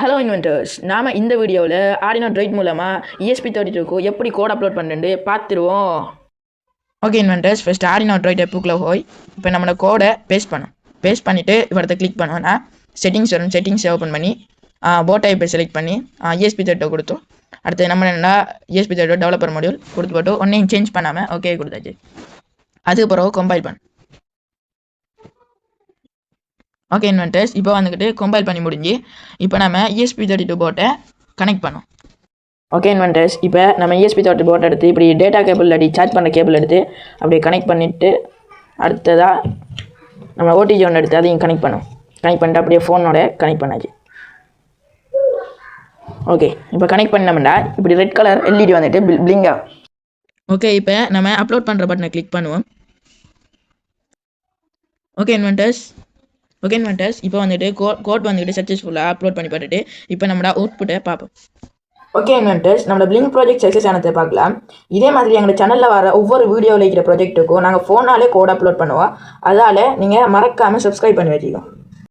Hello inventors, நாம் இந்த வீடியோவில் ஆர்டினோ ட்ரைட் மூலமாக ESP32க்கு எப்படி கோட் அப்லோட் பண்ணுறது பார்த்துருவோம். ஓகே இன்வென்டர்ஸ், ஃபஸ்ட் ஆர்டினோ ட்ரைட் ஆப்புக்குள்ளே போய் இப்போ நம்மளோட கோடை பேஸ்ட் பண்ணிவிட்டு இவரத்தை கிளிக் பண்ணுவோன்னா செட்டிங்ஸ் வரும். செட்டிங்ஸை ஓப்பன் பண்ணி போட் டைப்பை செலக்ட் பண்ணி ESP32 கொடுத்தோம். அடுத்து நம்ம என்ன ESP32 டெவலப்பர் மாடியூல் கொடுத்து போட்டு ஒன்றையும் சேஞ்ச் பண்ணாமல் ஓகே கொடுத்தாச்சு. அதுக்கு பிறகு கம்பைல் பண்ணு. ஓகே இன்வென்டர்ஸ், இப்போ வந்துக்கிட்டு கம்பைல் பண்ணி முடிஞ்சு இப்போ நம்ம ESP32 போட்டை கனெக்ட் பண்ணோம். ஓகே இன்வென்டர்ஸ், இப்போ நம்ம ESP32 போட்டை எடுத்து இப்படி டேட்டா கேபிள் அடி சார்ஜ் பண்ணுற கேபிள் எடுத்து அப்படியே கனெக்ட் பண்ணிவிட்டு அடுத்ததாக நம்ம OTG ஒன்று எடுத்து அதையும் கனெக்ட் பண்ணிட்டு அப்படியே ஃபோனோட கனெக்ட் பண்ணாச்சு. ஓகே, இப்போ கனெக்ட் பண்ணோம்னா இப்படி ரெட் கலர் LED வந்துட்டு பிளிங்கா. ஓகே, இப்போ நம்ம அப்லோட் பண்ணுற பட்டனை கிளிக் பண்ணுவோம். ஓகே இன்வென்டர்ஸ், இப்போ வந்துட்டு கோட் வந்துட்டு சக்ஸஸ்ஃபுல்லாக அப்லோட் பண்ணி பார்த்துட்டு இப்போ நம்மளோட அவுட்புட்டை பார்ப்போம். ஓகே இன்வென்டர்ஸ், நம்மளோட பிளிங்க் ப்ராஜெக்ட் சக்ஸஸ் ஆனதை பார்க்கலாம். இதே மாதிரி எங்கள் சேனலில் வர ஒவ்வொரு வீடியோவில் இருக்கிற ப்ராஜெக்ட்டுக்கும் நாங்கள் ஃபோனாலே கோட் அப்லோட் பண்ணுவோம். அதால் நீங்கள் மறக்காமல் சப்ஸ்கிரைப் பண்ணி வச்சுக்கோங்க.